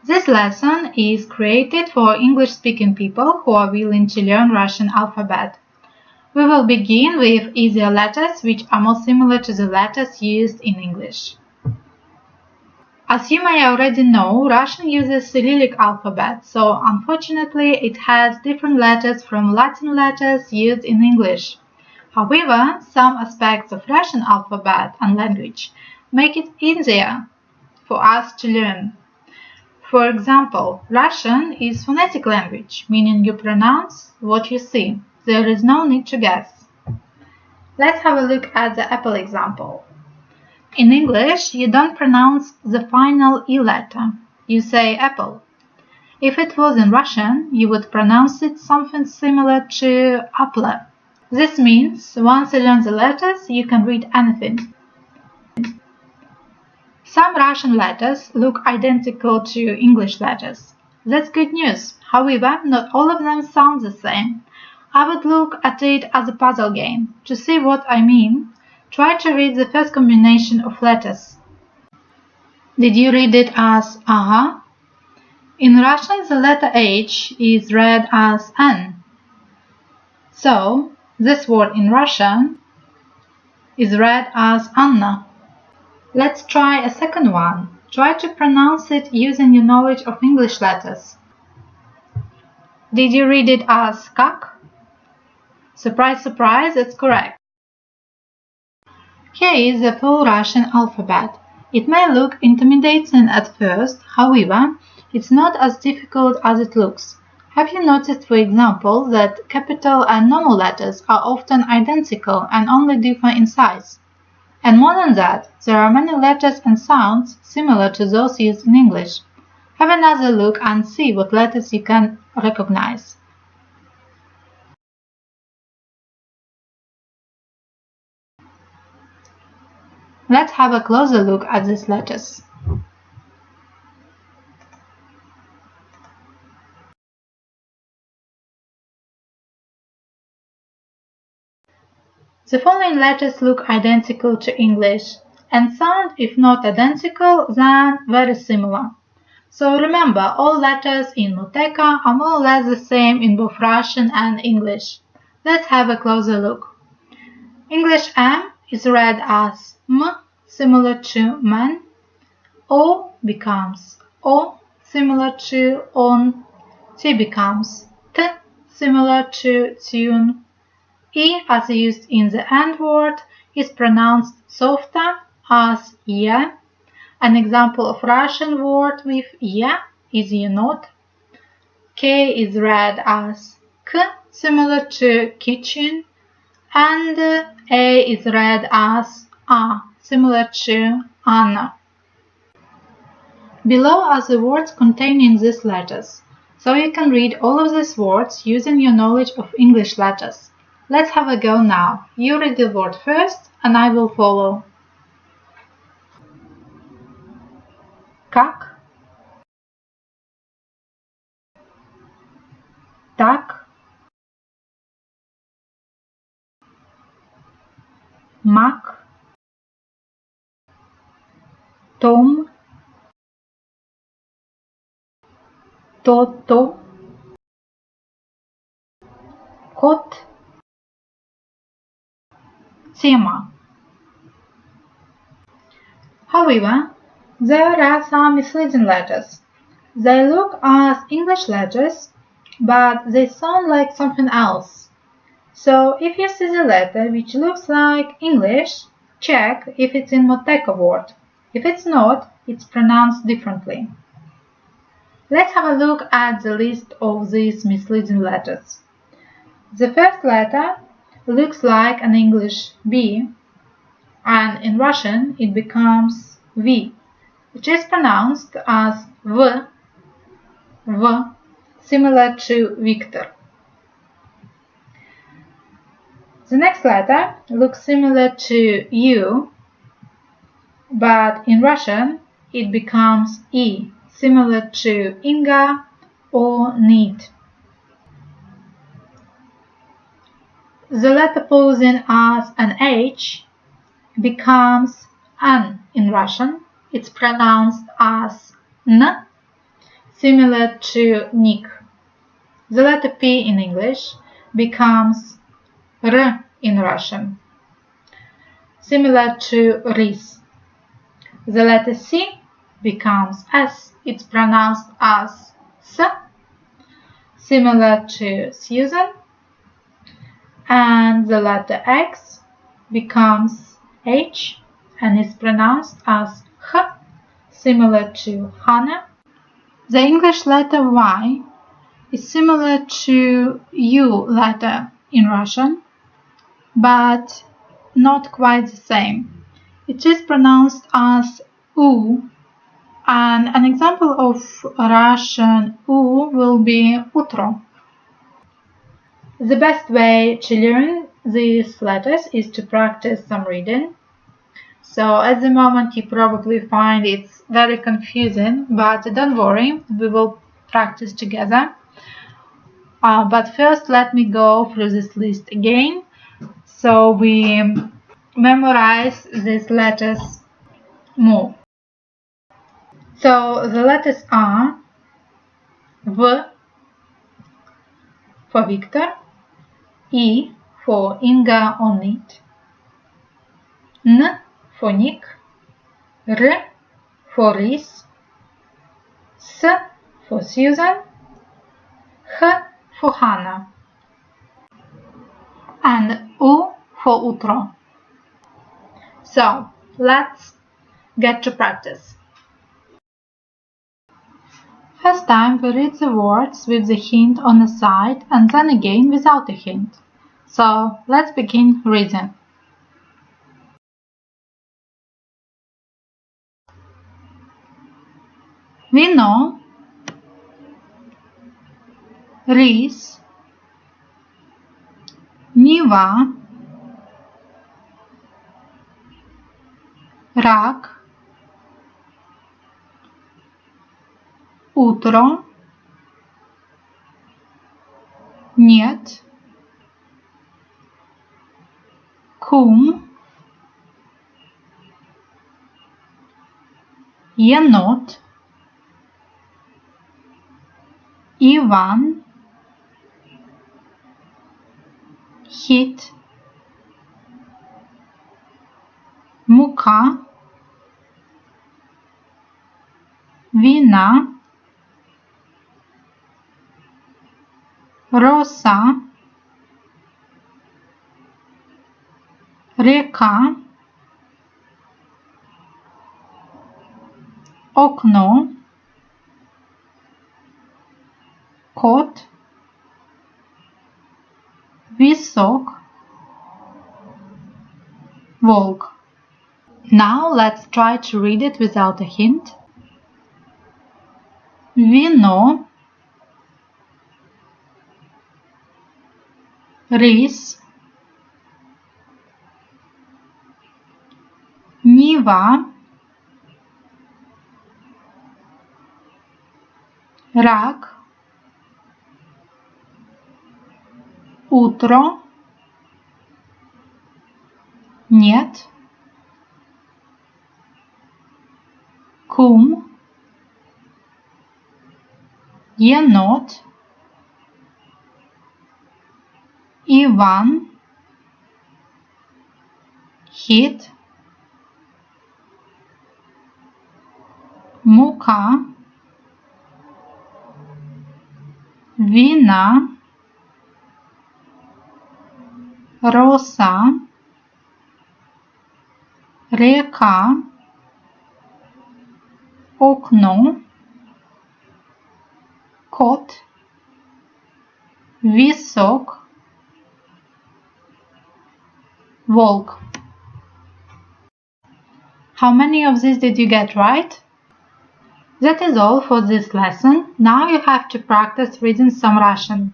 This lesson is created for English-speaking people who are willing to learn Russian alphabet. We will begin with easier letters which are more similar to the letters used in English. As you may already know, Russian uses Cyrillic alphabet, so unfortunately it has different letters from Latin letters used in English. However, some aspects of Russian alphabet and language make it easier for us to learn. For example, Russian is phonetic language, meaning you pronounce what you see. There is no need to guess. Let's have a look at the apple example. In English, you don't pronounce the final E letter. You say apple. If it was in Russian, you would pronounce it something similar to apple. This means once you learn the letters, you can read anything. Some Russian letters look identical to English letters. That's good news. However, not all of them sound the same. I would look at it as a puzzle game. To see what I mean, try to read the first combination of letters. Did you read it as aha? In Russian, the letter H is read as N. So, this word in Russian is read as Anna. Let's try a second one. Try to pronounce it using your knowledge of English letters. Did you read it as kak? Surprise, surprise, it's correct. Here is the full Russian alphabet. It may look intimidating at first, however, it's not as difficult as it looks. Have you noticed, for example, that capital and normal letters are often identical and only differ in size? And more than that, there are many letters and sounds similar to those used in English. Have another look and see what letters you can recognize. Let's have a closer look at these letters. The following letters look identical to English and sound, if not identical, then very similar. So remember, all letters in Muteka are more or less the same in both Russian and English. Let's have a closer look. English M is read as M, similar to man. O becomes O, similar to on. T becomes T, similar to tune. E, as used in the end word, is pronounced softer as ye. An example of Russian word with ye is yenot. K is read as K, similar to kitchen, and A is read as A, similar to Anna. Below are the words containing these letters, so you can read all of these words using your knowledge of English letters. Let's have a go now. You read the word first, and I will follow. Как, так, мак, том, то-то, кот, тема. However, there are some misleading letters. They look as English letters, but they sound like something else. So if you see the letter which looks like English, check if it's in Muteka word. If it's not, it's pronounced differently. Let's have a look at the list of these misleading letters. The first letter looks like an English B, and in Russian it becomes V, which is pronounced as V, similar to Victor. The next letter looks similar to U, but in Russian it becomes E, similar to Inga or Need. The letter posing as an H becomes N in Russian. It's pronounced as N, similar to Nick. The letter P in English becomes R in Russian, similar to Ris. The letter C becomes S. It's pronounced as S, similar to Susan. And the letter X becomes H and is pronounced as H, similar to Hannah. The English letter Y is similar to U letter in Russian, but not quite the same. It is pronounced as U, and an example of Russian U will be utro. The best way to learn these letters is to practice some reading. So at the moment you probably find it's very confusing, but don't worry, we will practice together. But first let me go through this list again, so we memorize these letters more. So the letters are V for Victor, I for Inga or Nit, N for Nick, R for Ris, S for Susan, H for Hannah, and U for Utro. So let's get to practice. First time we read the words with the hint on the side and then again without a hint. So let's begin reading. Вино, рис, Нева, рак, утро, нет, кум, енот, Иван, хит, мука, вина, роса, река, окно, кот, висок, волк. Now let's try to read it without a hint. Вино, рис, Нева, рак, утро, нет, кум, енот, Иван, хит, мука, вина, роса, река, окно, кот, висок, волк. How many of these did you get right? That is all for this lesson. Now you have to practice reading some Russian.